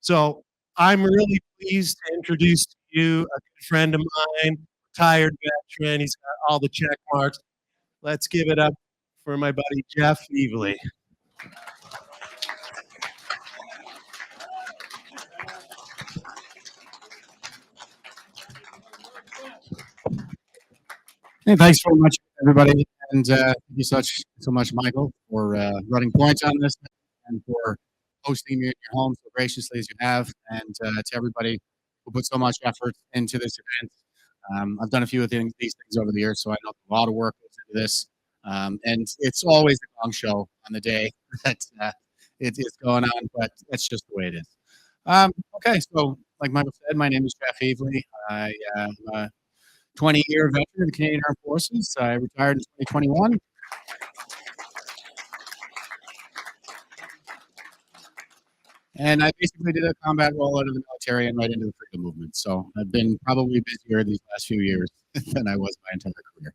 So I'm really pleased to introduce to you a good friend of mine, retired veteran. He's got all the check marks. Let's give it up for my buddy Jeff Evely. Hey, thanks very much, everybody, and thank you so much, Michael, for running points on this and for hosting me in your home so graciously as you have, and to everybody who put so much effort into this event. I've done a few of these things over the years, so I know a lot of work goes into this, and it's always a long show on the day that it's going on, but that's just the way it is. Okay, so like Michael said, my name is Jeff Evely. I am 20-year veteran of the Canadian Armed Forces. I retired in 2021. And I basically did a combat role out of the military and right into the freedom movement. So I've been probably busier these last few years than I was my entire career.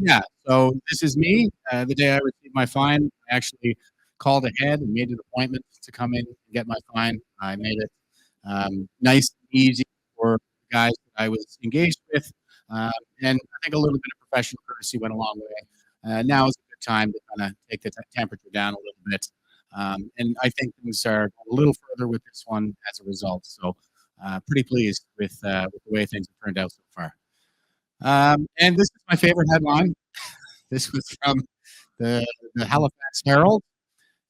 Yeah, so this is me. The day I received my fine, I actually called ahead and made an appointment to come in and get my fine. I made it nice and easy for the guys that I was engaged with. And I think a little bit of professional courtesy went a long way. Now is a good time to kind of take the temperature down a little bit. And I think things are a little further with this one as a result. So pretty pleased with the way things have turned out so far. And this is my favorite headline. This was from the Halifax Herald.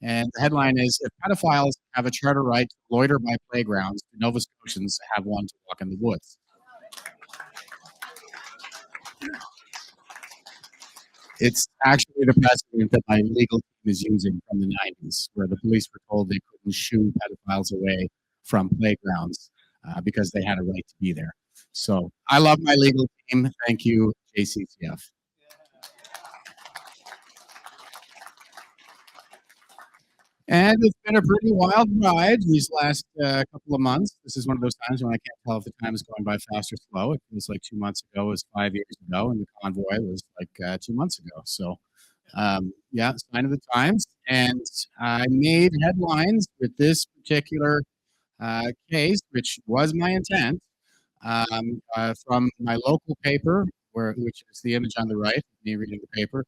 And the headline is, "If pedophiles have a charter right to loiter by playgrounds, the Nova Scotians have one to walk in the woods." It's actually the precedent that my legal team is using from the 90s, where the police were told they couldn't shoo pedophiles away from playgrounds because they had a right to be there. So I love my legal team. Thank you, JCCF. And it's been a pretty wild ride these last couple of months. This is one of those times when I can't tell if the time is going by fast or slow. It feels like 2 months ago was 5 years ago, and the convoy was like 2 months ago. So, yeah, sign of the times. And I made headlines with this particular case, which was my intent, from my local paper, which is the image on the right, me reading the paper.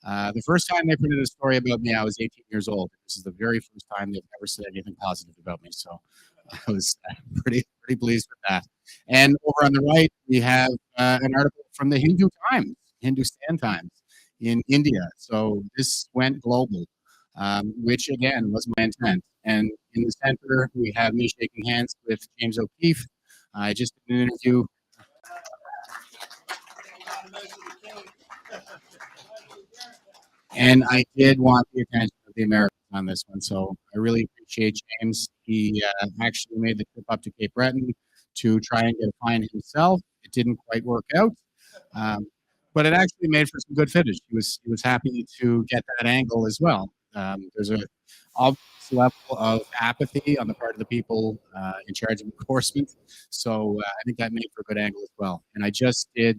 The first time they printed a story about me, I was 18 years old. This is the very first time they've ever said anything positive about me. So I was pretty pleased with that. And over on the right, we have an article from the Hindustan Times in India. So this went global, which again was my intent. And in the center, we have me shaking hands with James O'Keefe. I just did an interview. And I did want the attention of the Americans on this one, so I really appreciate James. He actually made the trip up to Cape Breton to try and get a fine himself. It didn't quite work out, but it actually made for some good footage. He was happy to get that angle as well. There's a obvious level of apathy on the part of the people in charge of enforcement, so I think that made for a good angle as well. And I just did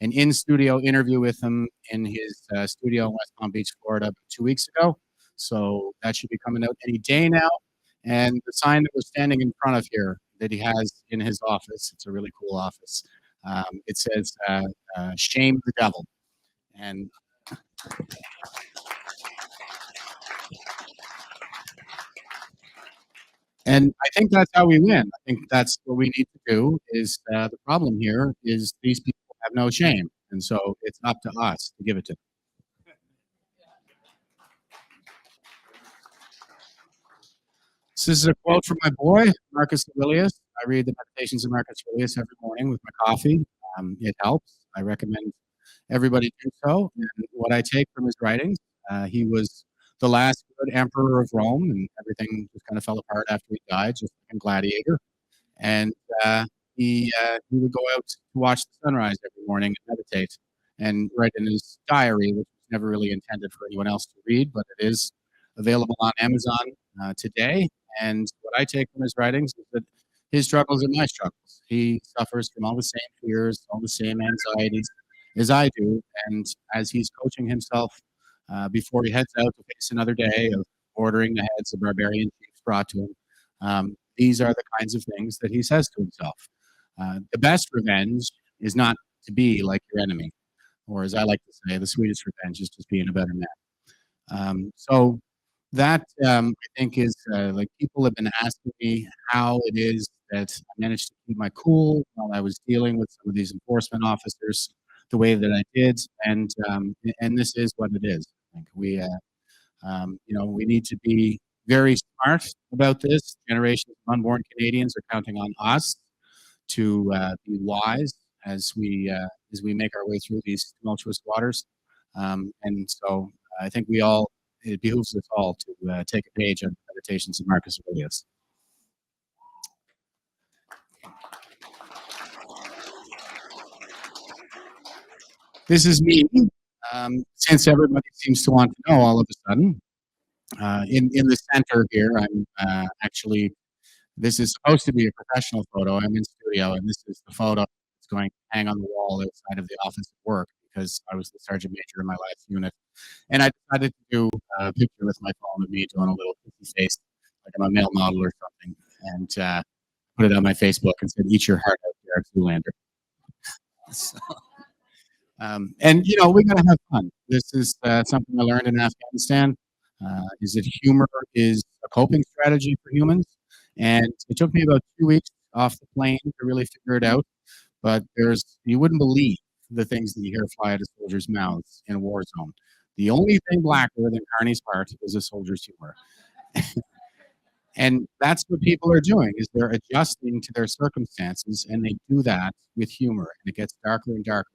an in-studio interview with him in his studio in West Palm Beach, Florida, 2 weeks ago. So that should be coming out any day now. And the sign that we're standing in front of here that he has in his office, it's a really cool office. It says, "Shame the devil." And I think that's how we win. I think that's what we need to do. Is the problem here is these people have no shame, and so it's up to us to give it to them. So this is a quote from my boy, Marcus Aurelius. I read the Meditations of Marcus Aurelius every morning with my coffee. It helps. I recommend everybody do so. And what I take from his writings, he was the last good emperor of Rome, and everything just kind of fell apart after he died, just like in Gladiator. And he would go out to watch the sunrise every morning and meditate and write in his diary, which was never really intended for anyone else to read, but it is available on Amazon today. And what I take from his writings is that his struggles are my struggles. He suffers from all the same fears, all the same anxieties as I do. And as he's coaching himself before he heads out to face another day of ordering the heads of barbarian chiefs brought to him, these are the kinds of things that he says to himself. The best revenge is not to be like your enemy, or as I like to say, the sweetest revenge is just being a better man. So that I think is like people have been asking me how it is that I managed to keep my cool while I was dealing with some of these enforcement officers the way that I did, and this is what it is. I think we need to be very smart about this. Generations of unborn Canadians are counting on us to be wise as we make our way through these tumultuous waters. And so I think it behooves us all to take a page on the meditations of Marcus Aurelius. This is me. Since everybody seems to want to know all of a sudden, in the center here, I'm actually, this is supposed to be a professional photo. I'm in studio, and this is the photo that's going to hang on the wall outside of the office at work because I was the sergeant major in my last unit. And I decided to do a picture with my phone of me doing a little kissy face, like I'm a male model or something, and put it on my Facebook and said, "Eat your heart out, Derek Zoolander." So, and we gotta have fun. This is something I learned in Afghanistan. Is that humor is a coping strategy for humans, and it took me about 2 weeks off the plane to really figure it out. But you wouldn't believe the things that you hear fly out of soldiers' mouths in a war zone. The only thing blacker than Carney's heart is a soldier's humor. And that's what people are doing is they're adjusting to their circumstances, and they do that with humor, and it gets darker and darker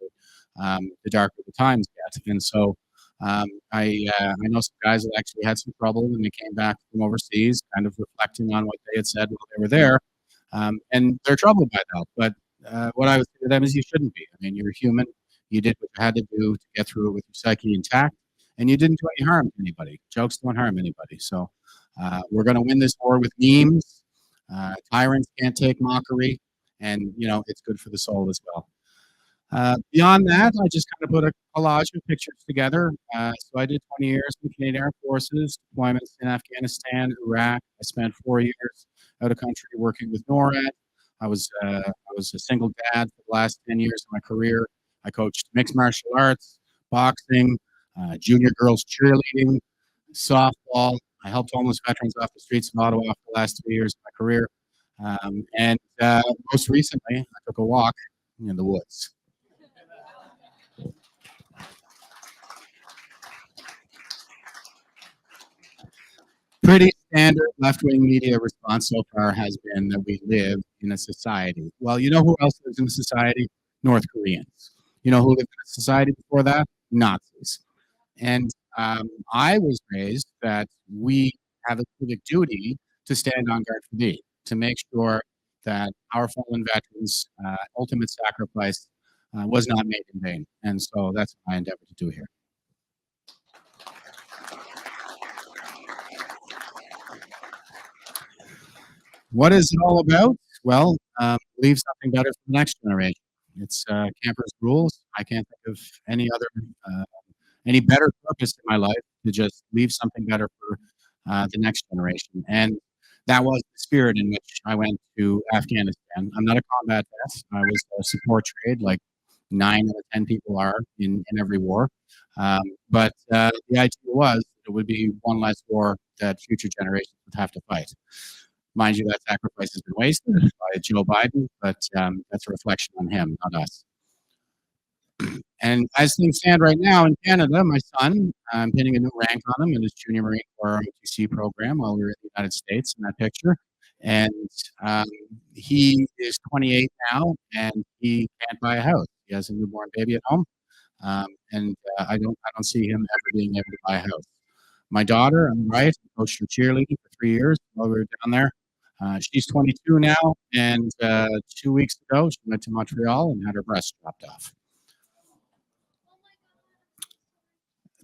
the darker the times get. And so I know some guys that actually had some trouble when they came back from overseas, kind of reflecting on what they had said while they were there, and they're troubled by that. But what I would say to them is you shouldn't be. I mean, you're human. You did what you had to do to get through it with your psyche intact, and you didn't do any harm to anybody. Jokes don't harm anybody. So we're going to win this war with memes. Tyrants can't take mockery, and it's good for the soul as well. Beyond that, I just kind of put a collage of pictures together. So I did 20 years in the Canadian Armed Forces, deployments in Afghanistan, Iraq. I spent 4 years out of country working with NORAD. I was a single dad for the last 10 years of my career. I coached mixed martial arts, boxing, junior girls cheerleading, softball. I helped homeless veterans off the streets of Ottawa for the last 3 years of my career. And most recently, I took a walk in the woods. Pretty standard left-wing media response so far has been that we live in a society. Well, you know who else lives in a society? North Koreans. You know who lived in a society before that? Nazis. And I was raised that we have a civic duty to stand on guard for thee, to make sure that our fallen veterans' ultimate sacrifice was not made in vain. And so that's what I endeavor to do here. What is it all about? Well, leave something better for the next generation. It's campers rules. I can't think of any better purpose in my life to just leave something better for the next generation. And that was the spirit in which I went to Afghanistan. I'm not a combat vet. I was a support trade, like 9 out of 10 people are in every war. But the idea was it would be one less war that future generations would have to fight. Mind you, that sacrifice has been wasted by Joe Biden, but that's a reflection on him, not us. And as things stand right now in Canada, my son, I'm pinning a new rank on him in his Junior Marine Corps ROTC program while we were in the United States in that picture. And he is 28 now, and he can't buy a house. He has a newborn baby at home, and I don't see him ever being able to buy a house. My daughter, on the right, coached her cheerleading for 3 years while we were down there. She's 22 now, and 2 weeks ago, she went to Montreal and had her breast chopped off.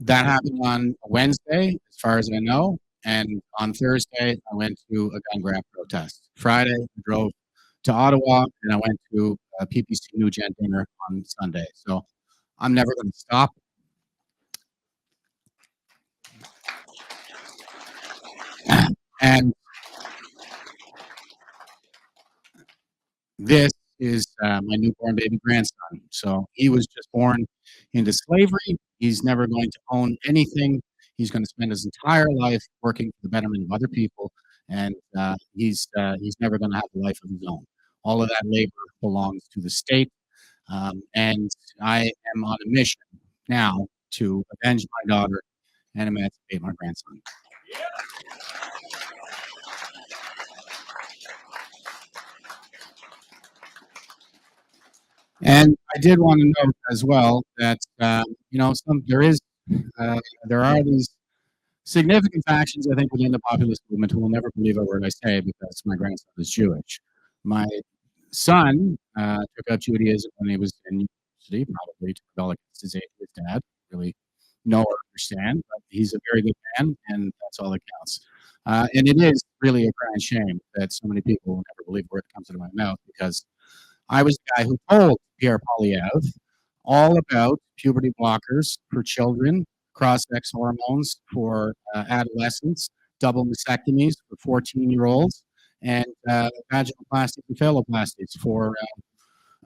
That happened on Wednesday, as far as I know, and on Thursday, I went to a gun grab protest. Friday, I drove to Ottawa, and I went to a PPC New Gen dinner on Sunday. So I'm never going to stop. And This is my newborn baby grandson. So he was just born into slavery. He's never going to own anything. He's going to spend his entire life working for the betterment of other people, and he's never going to have a life of his own. All of that labor belongs to the state, and I am on a mission now to avenge my daughter and emancipate my grandson. And I did want to note as well that uh, there are these significant factions, I think, within the populist movement who will never believe a word I say because my grandson is Jewish. My son took up Judaism when he was in university, probably to rebel against his dad. Really know or understand, but he's a very good man, and that's all that counts. And it is really a grand shame that so many people will never believe a word that comes out of my mouth because I was the guy who told Pierre Polyev all about puberty blockers for children, cross-sex hormones for adolescents, double mastectomies for 14-year-olds, and vaginoplasty and phalloplasties for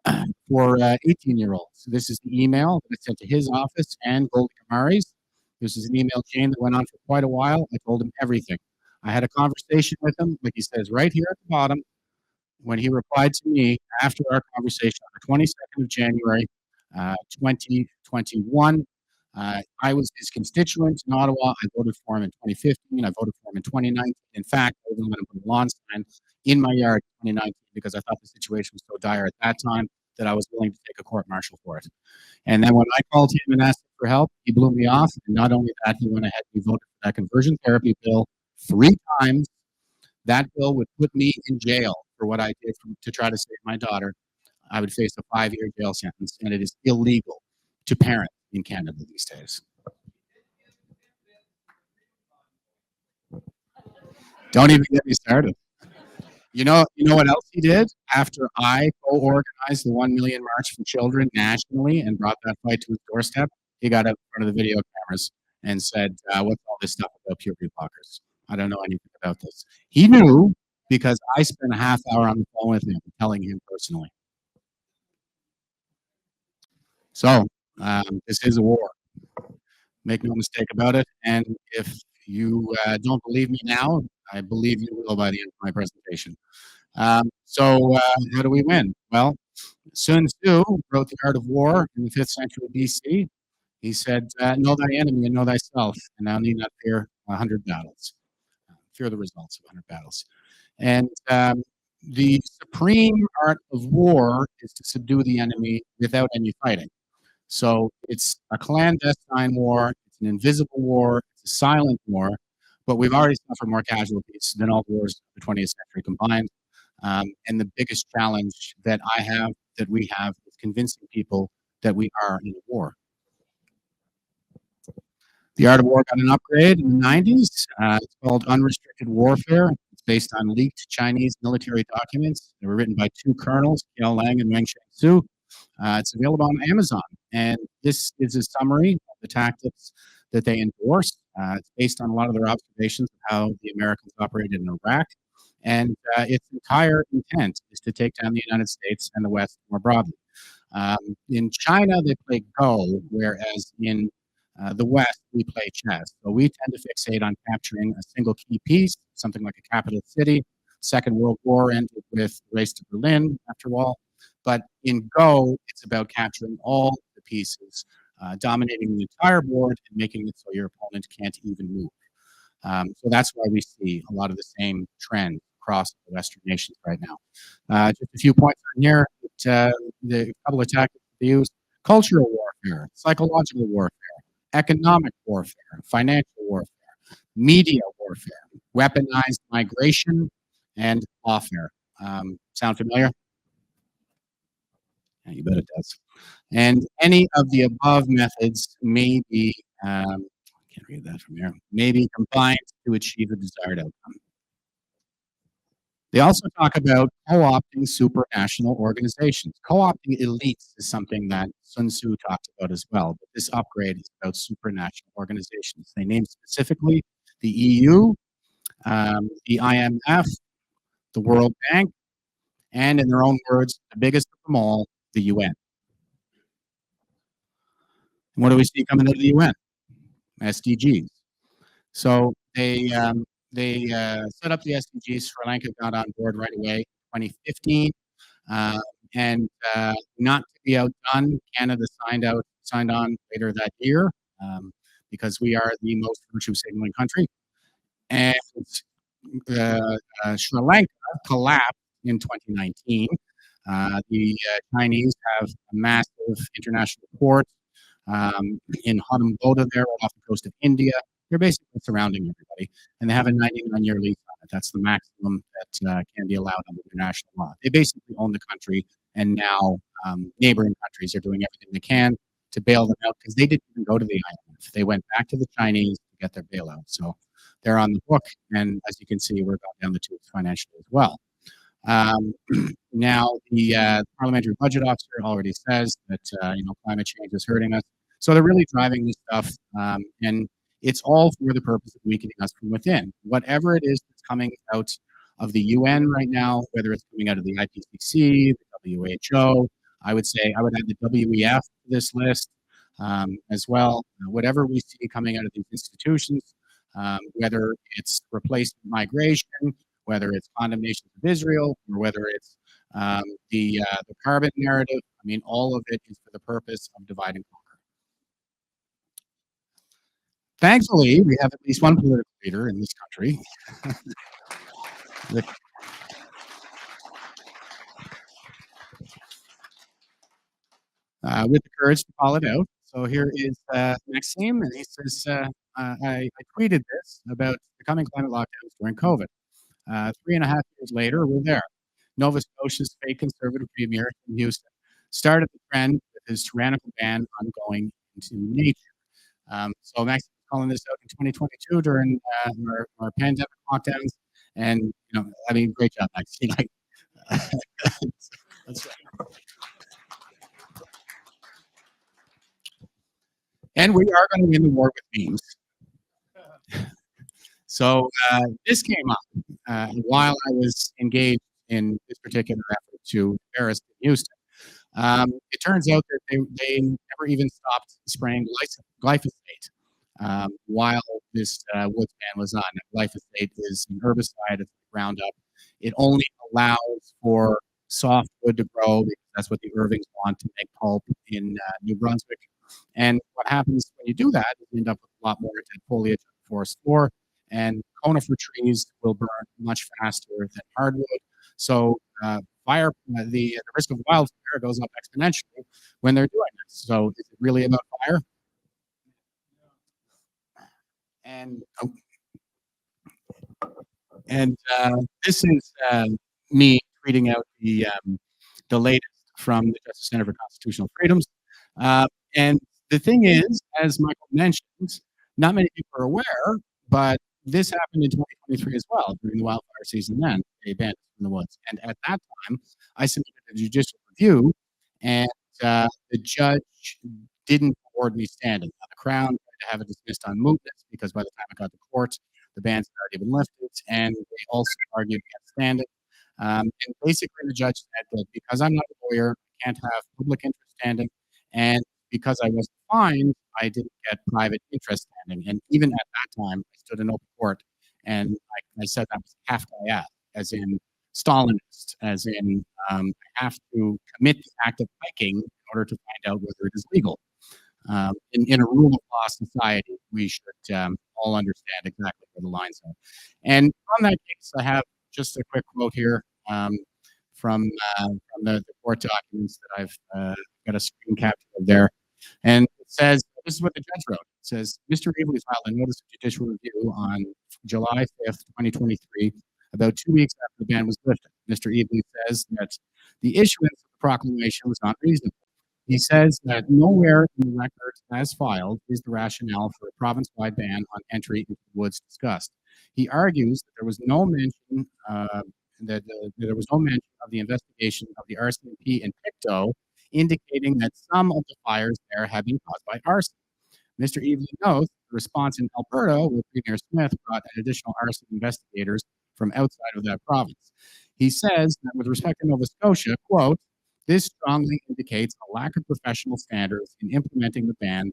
18-year-olds. This is the email that I sent to his office and Goldie Amari's. This is an email chain that went on for quite a while. I told him everything. I had a conversation with him, like he says right here at the bottom, when he replied to me after our conversation on the 22nd of January, 2021. I was his constituent in Ottawa. I voted for him in 2015. I voted for him in 2019. In fact, I even let him put a lawn sign in my yard in 2019 because I thought the situation was so dire at that time that I was willing to take a court martial for it. And then when I called him and asked him for help, he blew me off. And not only that, he went ahead and voted for that conversion therapy bill 3 times. That bill would put me in jail for what I did to try to save my daughter. I would face a 5-year jail sentence, and it is illegal to parent in Canada these days. Don't even get me started. You know what else he did after I co-organized the 1 million March for Children nationally and brought that fight to his doorstep? He got up in front of the video cameras and said, "What's all this stuff about puberty blockers? I don't know anything about this." He knew because I spent a half hour on the phone with him, telling him personally. So this is a war. Make no mistake about it. And if you don't believe me now, I believe you will by the end of my presentation. How do we win? Well, Sun Tzu wrote The Art of War in the 5th century BC. He said, "Know thy enemy and know thyself, and thou need not fear 100 battles. Fear the results of 100 battles." And the supreme art of war is to subdue the enemy without any fighting. So it's a clandestine war, it's an invisible war, it's a silent war, but we've already suffered more casualties than all the wars of the 20th century combined. And the biggest challenge that I have, that we have, is convincing people that we are in a war. The art of war got an upgrade in the 90s. It's called unrestricted warfare. It's based on leaked Chinese military documents. They were written by 2 colonels, Kiao Lang and Wang Shengsu. It's available on Amazon. And this is a summary of the tactics that they endorse. It's based on a lot of their observations of how the Americans operated in Iraq. And its entire intent is to take down the United States and the West more broadly. In China, they play Go, whereas in the West, we play chess. So we tend to fixate on capturing a single key piece, something like a capital city. Second World War ended with the race to Berlin, after all. But in Go, it's about capturing all the pieces, dominating the entire board and making it so your opponent can't even move. So that's why we see a lot of the same trends across the Western nations right now. Just a few points on here. The couple of tactics they use: cultural warfare, psychological warfare, economic warfare, financial warfare, media warfare, weaponized migration, and lawfare. Sound familiar? Yeah, you bet it does. And any of the above methods may be, can't read that from here, may be combined to achieve a desired outcome. They also talk about co-opting supranational organizations. Co-opting elites is something that Sun Tzu talked about as well, but this upgrade is about supranational organizations. They name specifically the EU, the IMF, the World Bank, and in their own words, the biggest of them all, the UN. And what do we see coming out of the UN? SDGs. So they set up the SDGs. Sri Lanka got on board right away, 2015, uh, and not to be outdone, Canada signed on later that year because we are the most virtue signaling country, and Sri Lanka collapsed in 2019. The Chinese have a massive international port in Hanaumboda there, right off the coast of India. They're basically surrounding everybody, and they have a 99-year lease on it. That's the maximum that can be allowed under international law. They basically own the country, and now neighboring countries are doing everything they can to bail them out because they didn't even go to the IMF. They went back to the Chinese to get their bailout. So they're on the hook, and as you can see, we're going down the tubes financially as well. Um, Now, the parliamentary budget officer already says that climate change is hurting us. So they're really driving this stuff, and it's all for the purpose of weakening us from within. Whatever it is that's coming out of the UN right now, whether it's coming out of the IPCC, the WHO, I would say I would add the WEF to this list as well. Whatever we see coming out of these institutions, whether it's replacement migration, whether it's condemnation of Israel, or whether it's the carbon narrative. I mean, all of it is for the purpose of divide and conquer. Thankfully, we have at least one political leader in this country that with the courage to call it out. So here is Maxime, and he says, I tweeted this about the coming climate lockdowns during COVID. 3.5 years later, we're there. Nova Scotia's fake conservative premier in Houston started the trend with his tyrannical ban on going into nature. So Max is calling this out in 2022 during our pandemic lockdowns, and I mean, great job, Max. That's right. And we are going to win the war with memes. So this came up while I was engaged in this particular effort to embarrass Houston. It turns out that they never even stopped spraying glyphosate while this woods ban was on. Glyphosate is an herbicide, it's Roundup. It only allows for softwood to grow because that's what the Irvings want to make pulp in New Brunswick. And what happens when you do that is you end up with a lot more dead foliage on the forest floor, and conifer trees will burn much faster than hardwood. So the risk of wildfire goes up exponentially when they're doing this. So is it really about fire? And this is me tweeting out the latest from the Justice Center for Constitutional Freedoms. And the thing is, as Michael mentioned, not many people are aware, but this happened in 2023 as well during the wildfire season. Then they banned it from the woods, and at that time, I submitted a judicial review, and the judge didn't award me standing. Now, the Crown tried to have it dismissed on mootness because by the time it got to court, the bans had already been lifted, and they also argued against standing. And basically, the judge said that because I'm not a lawyer, I can't have public interest standing, and because I wasn't fined, I didn't get private interest standing. And even at that time, I stood in open court, and I said that was Kafkaesque, as in Stalinist, as in I have to commit the act of hiking in order to find out whether it is legal. In a rule of law society, we should all understand exactly where the lines are. And on that case, I have just a quick quote here from the court documents that I've got a screen capture of there. And it says, this is what the judge wrote. It says, Mr. Evely filed a notice of judicial review on July 5th, 2023, about 2 weeks after the ban was lifted. Mr. Evely says that the issuance of the proclamation was not reasonable. He says that nowhere in the record as filed is the rationale for a province-wide ban on entry into the woods discussed. He argues that there was no mention of the investigation of the RCMP in Pictou, indicating that some of the fires there have been caused by arson. Mr. Evely notes the response in Alberta, where Premier Smith brought an additional arson investigators from outside of that province. He says that with respect to Nova Scotia, quote, this strongly indicates a lack of professional standards in implementing the ban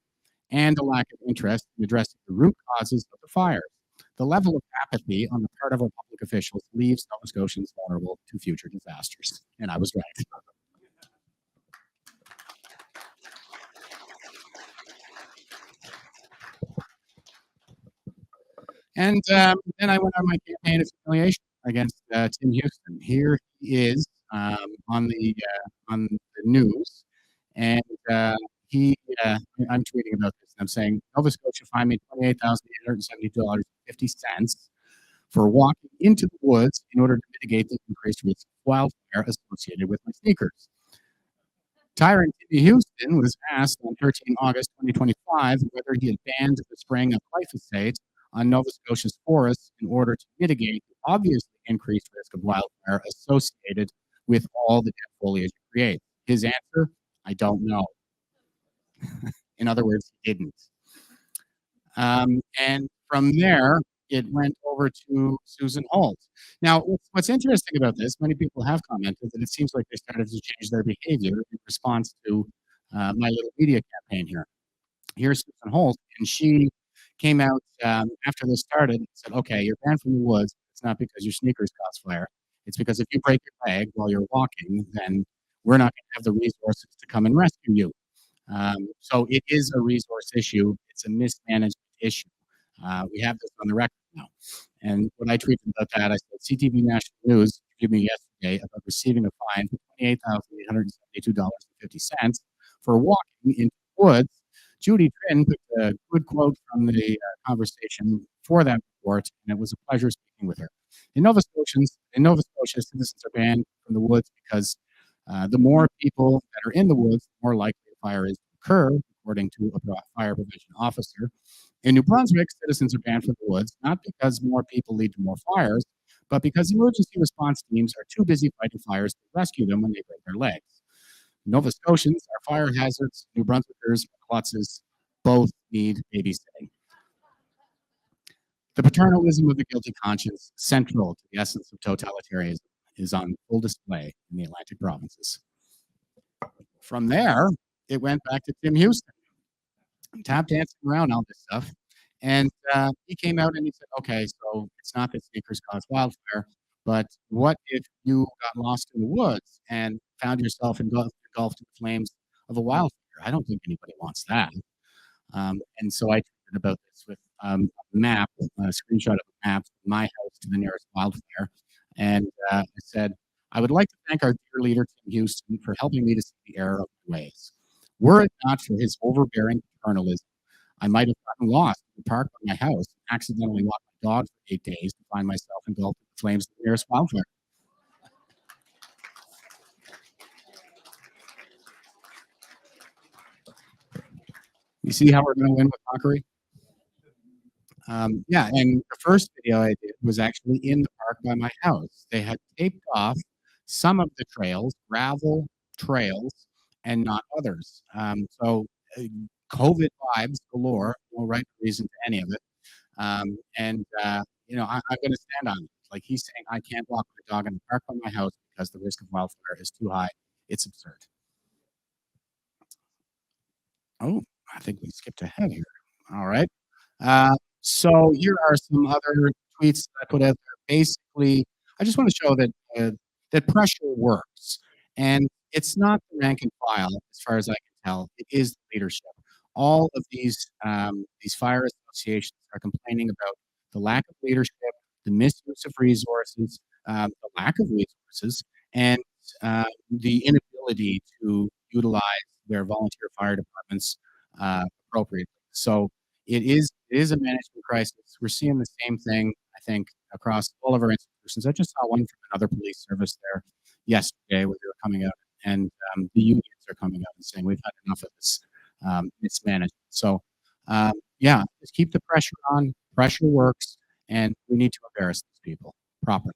and a lack of interest in addressing the root causes of the fires. The level of apathy on the part of our public officials leaves Nova Scotians vulnerable to future disasters. And I was right. And then I went on my campaign of humiliation against Tim Houston. Here he is on the news, and he I'm tweeting about this. And I'm saying Nova Scotia fined me $28,872.50 for walking into the woods in order to mitigate the increased risk of wildfire associated with my sneakers. Tyrant Timmy Houston was asked on 13 August 2025 whether he had banned the spraying of glyphosate on Nova Scotia's forests in order to mitigate the obviously increased risk of wildfire associated with all the dead foliage it creates. His answer, I don't know. In other words, he didn't. And from there, it went over to Susan Holt. Now, what's interesting about this, many people have commented that it seems like they started to change their behavior in response to my little media campaign here. Here's Susan Holt, and she came out after this started and said, okay, you're banned from the woods. It's not because your sneakers cause fire. It's because if you break your leg while you're walking, then we're not going to have the resources to come and rescue you. So it is a resource issue. It's a mismanagement issue. We have this on the record now. And when I tweeted about that, I said CTV National News interviewed me yesterday about receiving a fine for $28,872.50 for walking into the woods. Judy Trin put a good quote from the conversation for that report, and it was a pleasure speaking with her. In Nova Scotia, citizens are banned from the woods because the more people that are in the woods, the more likely a fire is to occur, according to a fire prevention officer. In New Brunswick, citizens are banned from the woods, not because more people lead to more fires, but because emergency response teams are too busy fighting fires to rescue them when they break their legs. Nova Scotians are fire hazards. New Brunswickers are klutzes. Both need babysitting. The paternalism of the guilty conscience, central to the essence of totalitarianism, is on full display in the Atlantic provinces. From there, it went back to Tim Houston, tap dancing around all this stuff. And he came out and he said, okay, so it's not that sneakers cause wildfire, but what if you got lost in the woods and found yourself engulfed in the flames of a wildfire? I don't think anybody wants that. And so I tweeted about this with a map, a screenshot of a map from my house to the nearest wildfire. And I said, I would like to thank our dear leader, Tim Houston, for helping me to see the error of my ways. Were it not for his overbearing paternalism, I might have gotten lost in the park by my house and accidentally walked my dog for 8 days to find myself engulfed in the flames of the nearest wildfire. You see how we're going to win with mockery? Yeah, and the first video I did was actually in the park by my house. They had taped off some of the trails, gravel trails, and not others. So COVID vibes galore, no right reason to any of it. And I'm going to stand on it. Like he's saying, I can't walk my dog in the park by my house because the risk of wildfire is too high. It's absurd. Oh, I think we skipped ahead here. All right. So here are some other tweets that I put out there. Basically, I just want to show that pressure works, and it's not the rank and file as far as I can tell. It is the leadership. All of these fire associations are complaining about the lack of leadership, the misuse of resources, the lack of resources, and the inability to utilize their volunteer fire departments appropriately. So it is a management crisis. We're seeing the same thing, I think, across all of our institutions. I just saw one from another police service there yesterday where they were coming out, and the unions are coming out and saying we've had enough of this mismanagement. So, yeah, just keep the pressure on. Pressure works, and we need to embarrass these people properly.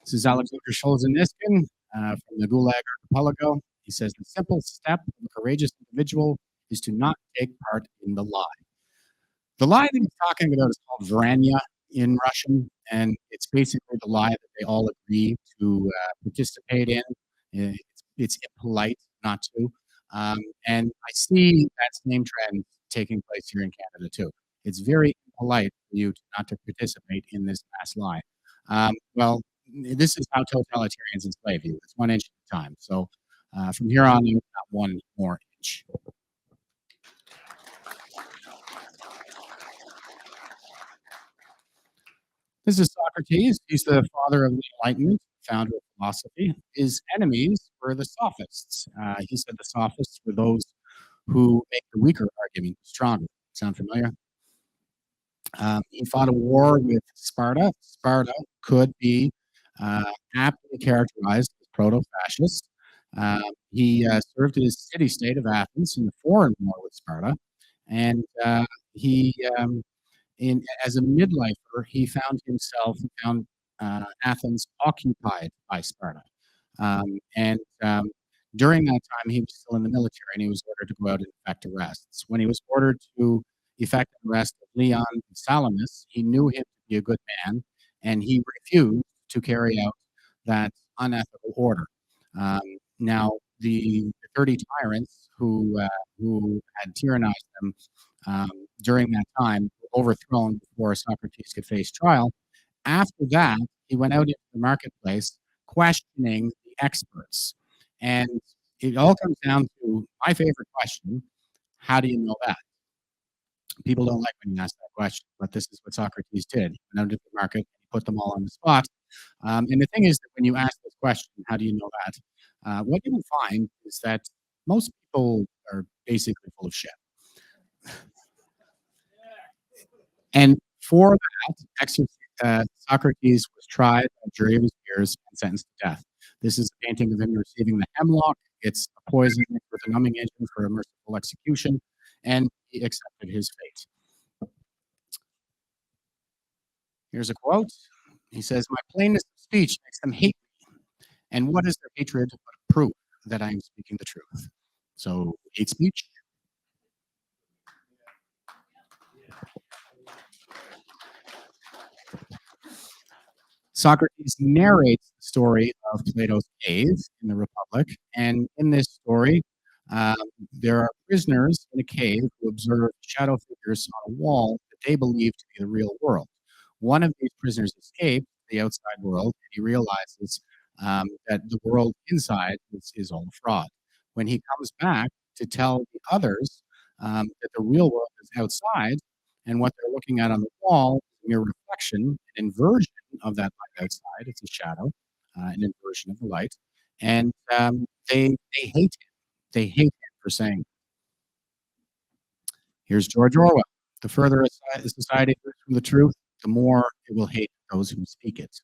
This is Alexander Solzhenitsyn from the Gulag Archipelago. He says the simple step of a courageous individual is to not take part in the lie. The lie that he's talking about is called Vranya in Russian, and it's basically the lie that they all agree to participate in. It's impolite not to. And I see that same trend taking place here in Canada too. It's very impolite for you not to participate in this mass lie. Well, this is how totalitarians enslave you. It's 1 inch at a time. So from here on, you've got 1 more inch. This is Socrates. He's the father of the Enlightenment, founder of philosophy. His enemies were the sophists. He said the sophists were those who make the weaker argument stronger. Sound familiar? He fought a war with Sparta. Sparta could be aptly characterized as proto-fascist. He served in his city-state of Athens in the foreign war with Sparta, and he as a midlifer, he found Athens occupied by Sparta. And during that time, he was still in the military and he was ordered to go out and effect arrests. When he was ordered to effect an arrest of Leon Salamis, he knew him to be a good man and he refused to carry out that unethical order. Now, the 30 tyrants who had tyrannized them during that time were overthrown before Socrates could face trial. After that, he went out into the marketplace questioning the experts. And it all comes down to my favorite question: how do you know that? People don't like when you ask that question, but this is what Socrates did. He went out into the market, he put them all on the spot. And the thing is that when you ask this question, how do you know that? What you will find is that most people are basically full of shit. And for that, Socrates was tried by a jury of his peers and sentenced to death. This is a painting of him receiving the hemlock. It's a poison with a numbing agent for a merciful execution, and he accepted his fate. Here's a quote. He says, "My plainness of speech makes them hate me. And what is their hatred but a proof that I am speaking the truth?" So, hate speech. Socrates narrates the story of Plato's cave in the Republic, and in this story, um, there are prisoners in a cave who observe shadow figures on a wall that they believe to be the real world. One of these prisoners escapes the outside world, and he realizes that the world inside is all a fraud. When he comes back to tell the others that the real world is outside, and what they're looking at on the wall is a mere reflection, an inversion of that light outside. It's a shadow, an inversion of the light, and they hate him. They hate him for saying. Here's George Orwell. The further a society moves from the truth, the more it will hate those who speak it.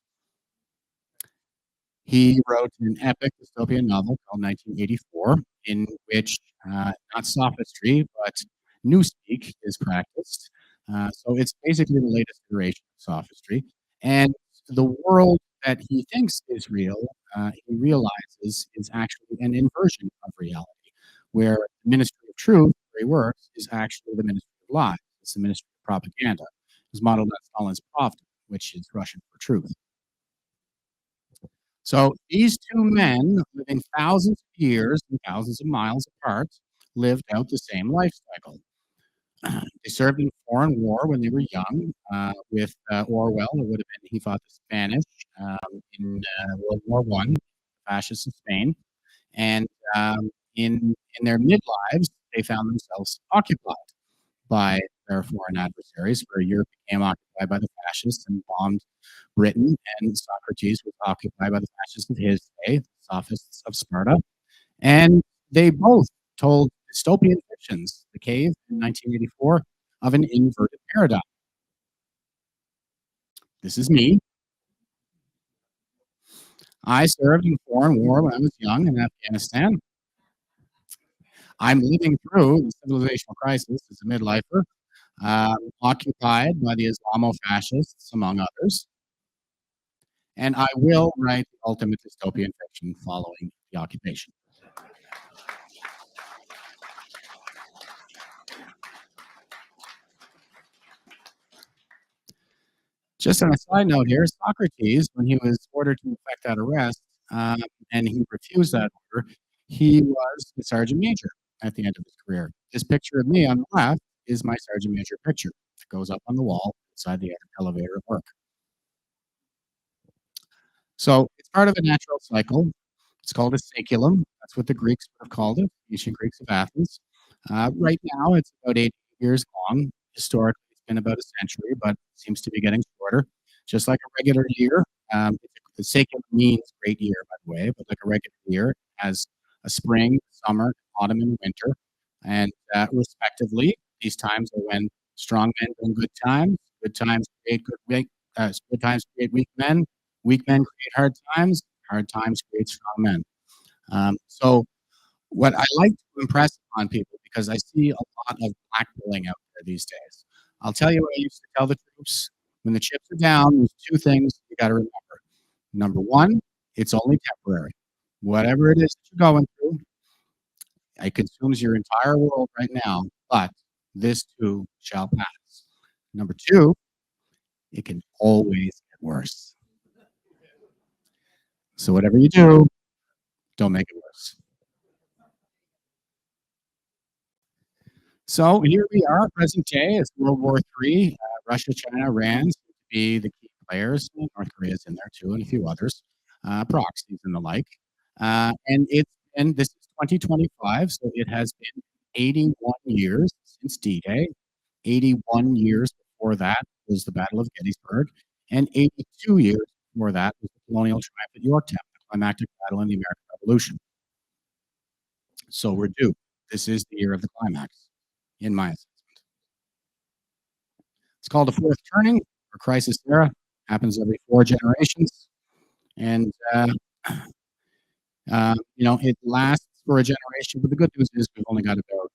He wrote an epic dystopian novel called 1984, in which not sophistry, but newspeak is practiced. So it's basically the latest iteration of sophistry. And the world that he thinks is real, he realizes is actually an inversion of reality, where the Ministry of Truth, where he works, is actually the Ministry of Lies. It's the Ministry of Propaganda. It's modeled on Stalin's Pravda, which is Russian for truth. So these two men, living thousands of years and thousands of miles apart, lived out the same life cycle. They served in a foreign war when they were young. With Orwell, it would have been he fought the Spanish in World War One, fascists in Spain, and in their midlives, they found themselves occupied by their foreign adversaries, where Europe became occupied by the fascists and bombed Britain, and Socrates was occupied by the fascists of his day, the sophists of Sparta. And they both told dystopian fictions, The Cave in 1984, of an inverted paradigm. This is me. I served in a foreign war when I was young in Afghanistan. I'm living through the civilizational crisis as a midlifer, occupied by the Islamo-fascists, among others. And I will write the ultimate dystopian fiction following the occupation. Just on a side note here, Socrates, when he was ordered to effect that arrest, um, and he refused that order, he was a sergeant major at the end of his career. This picture of me on the left is my sergeant major picture. It goes up on the wall inside the elevator at work. So it's part of a natural cycle. It's called a saeculum. That's what the Greeks would have called it, ancient Greeks of Athens. Right now, it's about 80 years long. Historically, it's been about a century, but it seems to be getting shorter. Just like a regular year, the saeculum means great year, by the way, but like a regular year, it has a spring, summer, autumn, and winter. And respectively, these times are when strong men doing good times create good times create weak men create hard times create strong men. So what I like to impress upon people, because I see a lot of blackmailing out there these days. I'll tell you what I used to tell the troops when the chips are down. There's two things you got to remember. Number one, it's only temporary. Whatever it is that you're going through, it consumes your entire world right now, but this too shall pass. Number two, it can always get worse. So whatever you do, don't make it worse. So here we are, present day. It's World War III. Russia, China, Iran seem to be the key players. North Korea's in there too, and a few others, proxies and the like. And this is 2025, so it has been 81 years since D-Day. 81 years before that was the Battle of Gettysburg, and 82 years before that was the colonial triumph at Yorktown, the climactic battle in the American Revolution. So we're due. This is the year of the climax, in my assessment. It's called a fourth turning or crisis era. Happens every 4 generations, and it lasts for a generation. But the good news is we've only got about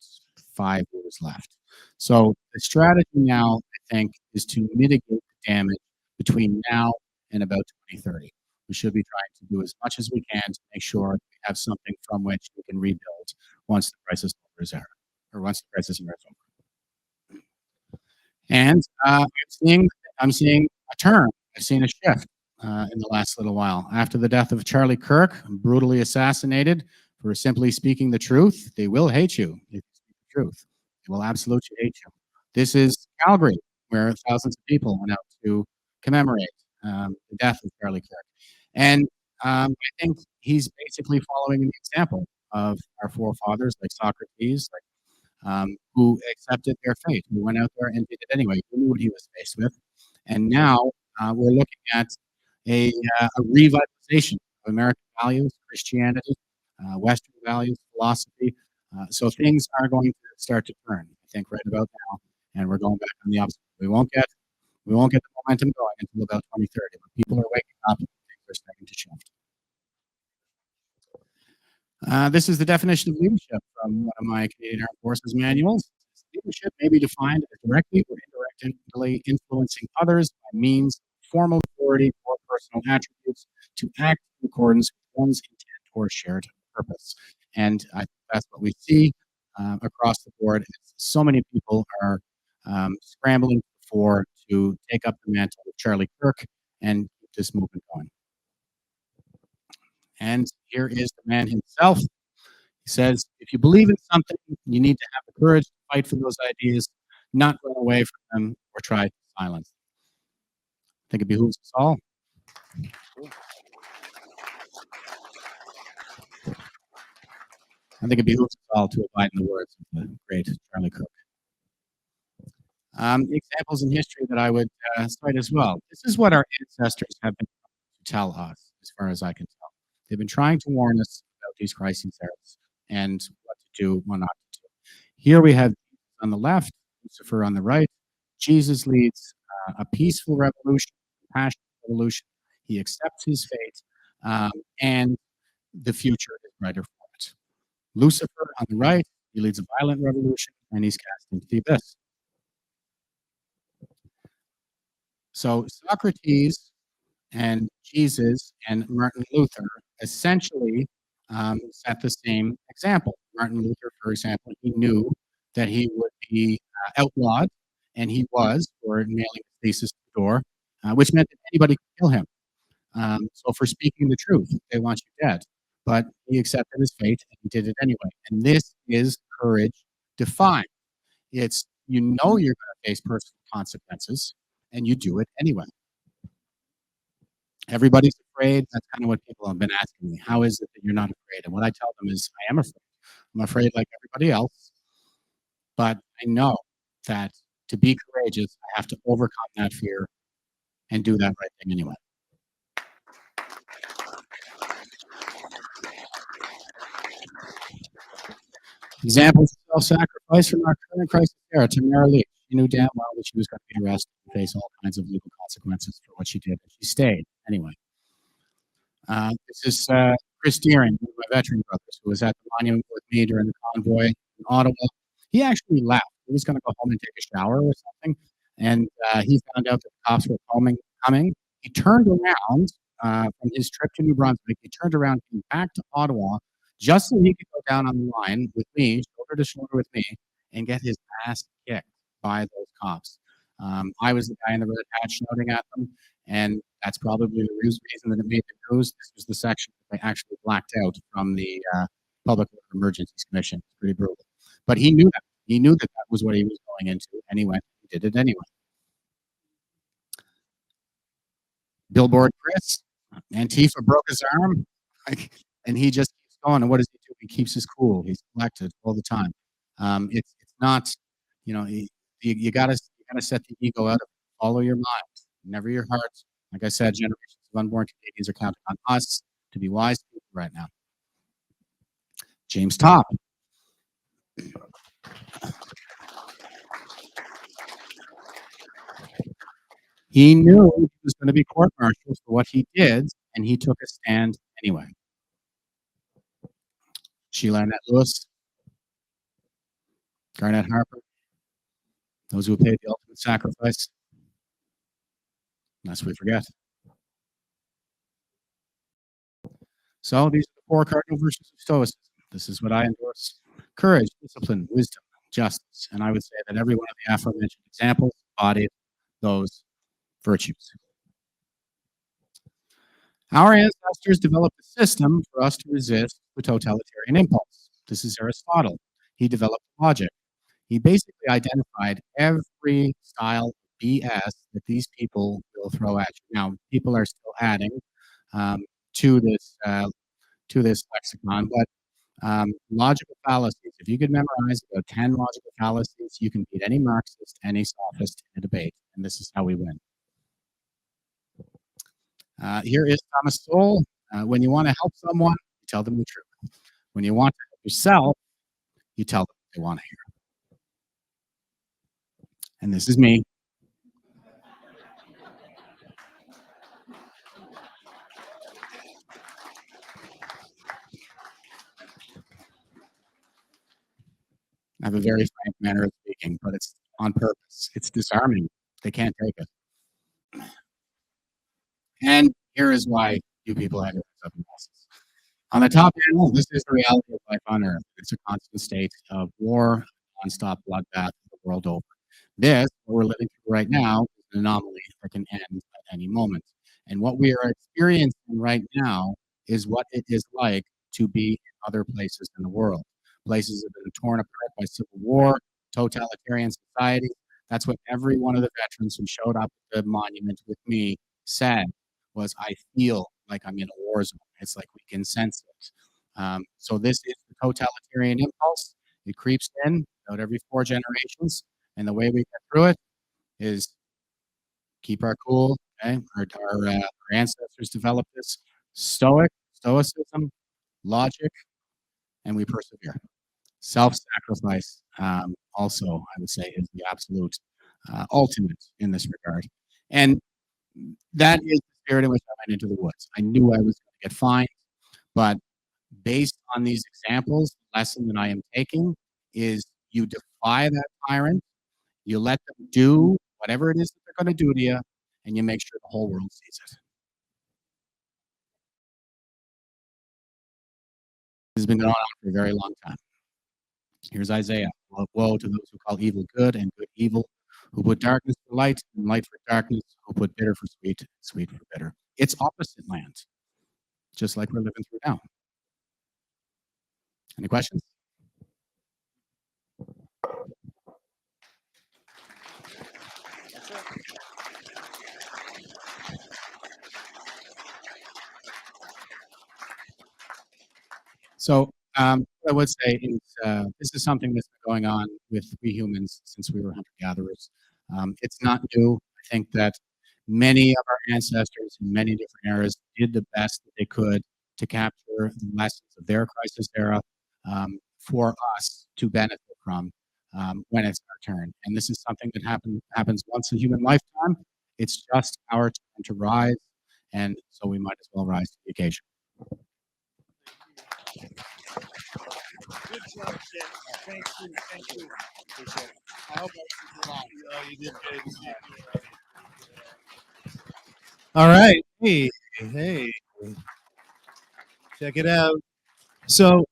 5 years left. So the strategy now, I think, is to mitigate the damage between now and about 2030. We should be trying to do as much as we can to make sure we have something from which we can rebuild once the crisis is over, or once the crisis is over. And I'm seeing a turn. I've seen a shift in the last little while. After the death of Charlie Kirk, brutally assassinated for simply speaking the truth, they will hate you if you speak the truth. They will absolutely hate you. This is Calgary, where thousands of people went out to commemorate the death of Charlie Kirk. And I think he's basically following the example of our forefathers, like Socrates, who accepted their fate, who went out there and did it anyway, who knew what he was faced with. And now we're looking at a revitalization of American values, Christianity, Western values, philosophy. So things are going to start to turn, I think, right about now, and we're going back on the opposite. We won't get the momentum going until about 2030, but people are waking up and things are starting to shift. This is the definition of leadership from one of my Canadian Armed Forces manuals. Leadership may be defined as directly or indirectly influencing others by means of formal authority or personal attributes to act in accordance with one's intent or shared purpose. And I think that's what we see across the board. So many people are scrambling to take up the mantle of Charlie Kirk and keep this movement going. And here is the man himself. He says, if you believe in something, you need to have the courage to fight for those ideas, not run away from them or try to silence them. I think it behooves us all. I think it behooves us all to abide in the words of the great Charlie Kirk. Examples in history that I would cite as well. This is what our ancestors have been trying to tell us, as far as I can tell. They've been trying to warn us about these crises eras and what to do, what not to do. Here we have on the left, Lucifer on the right. Jesus leads a peaceful revolution, a passionate revolution. He accepts his fate, and the future is brighter for it. Lucifer on the right, he leads a violent revolution, and he's cast into the abyss. So Socrates and Jesus and Martin Luther essentially set the same example. Martin Luther, for example, he knew that he would be outlawed, and he was, for nailing his thesis to the door. which meant that anybody could kill him. So for speaking the truth, they want you dead. But he accepted his fate and he did it anyway. And this is courage defined. It's you know you're going to face personal consequences, and you do it anyway. Everybody's afraid. That's kind of what people have been asking me. How is it that you're not afraid? And what I tell them is, I am afraid. I'm afraid like everybody else, but I know that to be courageous, I have to overcome that fear and do that right thing anyway. Examples of self-sacrifice from our current crisis era. Tamara Lee. She knew damn well that she was going to be arrested and face all kinds of legal consequences for what she did, but she stayed anyway. This is Chris Deering, one of my veteran brothers, who was at the monument with me during the convoy in Ottawa. He actually left. He was going to go home and take a shower or something, and he found out that the cops were coming. He turned around from his trip to New Brunswick. He turned around, came back to Ottawa, just so he could go down on the line with me, shoulder to shoulder with me, and get his ass kicked by those cops. I was the guy in the red hat shouting at them, and that's probably the reason that it made the news. This was the section that they actually blacked out from the Public Emergencies Commission. It's pretty brutal. But he knew that. He knew that that was what he was going into anyway. He did it anyway. Billboard Chris, Antifa broke his arm, and he just keeps going. And what does he do? He keeps his cool. He's collected all the time. It's not, you gotta set the ego out of it. Follow your mind, never your heart. Like I said, generations of unborn Canadians are counting on us to be wise people right now. James Topp. He knew he was going to be court-martialed for what he did, and he took a stand anyway. Sheila Annette Lewis, Garnett Harper, those who paid the ultimate sacrifice, lest we forget. So these are the four cardinal virtues of Stoicism. This is what I endorse: courage, discipline, wisdom, justice. And I would say that every one of the aforementioned examples embodied those virtues. Our ancestors developed a system for us to resist the totalitarian impulse. This is Aristotle. He developed logic. He basically identified every style of BS that these people will throw at you. Now, people are still adding to this lexicon, but logical fallacies. If you could memorize about 10 logical fallacies, you can beat any Marxist, any sophist in a debate, and this is how we win. Here is Thomas Sowell. When you want to help someone, you tell them the truth. When you want to help yourself, you tell them what they want to hear. And this is me. I have a very frank manner of speaking, but it's on purpose. It's disarming. They can't take it. And here is why you people have your heads up and bosses. On the top panel, this is the reality of life on Earth. It's a constant state of war, nonstop bloodbath the world over. This, what we're living through right now, is an anomaly that can end at any moment. And what we are experiencing right now is what it is like to be in other places in the world. Places that have been torn apart by civil war, totalitarian society. That's what every one of the veterans who showed up at the monument with me said was, I feel like I'm in a war zone. It's like we can sense it. So this is the totalitarian impulse. It creeps in about every 4 generations. And the way we get through it is keep our cool. Okay? Our ancestors developed this stoicism, logic, and we persevere. Self-sacrifice also, I would say, is the absolute ultimate in this regard. And that is the spirit in which I went into the woods. I knew I was going to get fined, but based on these examples, the lesson that I am taking is you defy that tyrant, you let them do whatever it is that they're going to do to you, and you make sure the whole world sees it. This has been going on for a very long time. Here's Isaiah. Woe to those who call evil good and good evil, who put darkness for light and light for darkness, who We'll put bitter for sweet, sweet for bitter. It's opposite land, just like we're living through now. Any questions? So what I would say is this is something that's been going on with we humans since we were hunter-gatherers. It's not new. I think that many of our ancestors in many different eras did the best that they could to capture the lessons of their crisis era for us to benefit from when it's our turn. And this is something that happens once in human lifetime. It's just our time to rise, and so we might as well rise to the occasion. Good job, Jen. Thank you. Thank you. Appreciate it. I hope I was oh, you did good. All right. Hey, hey, check it out. So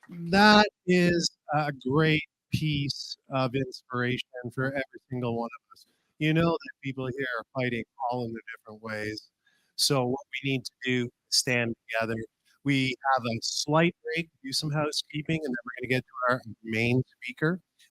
that is a great piece of inspiration for every single one of us. You know that people here are fighting all in their different ways. So what we need to do is stand together. We have a slight break, do some housekeeping, and then we're going to get to our main speaker.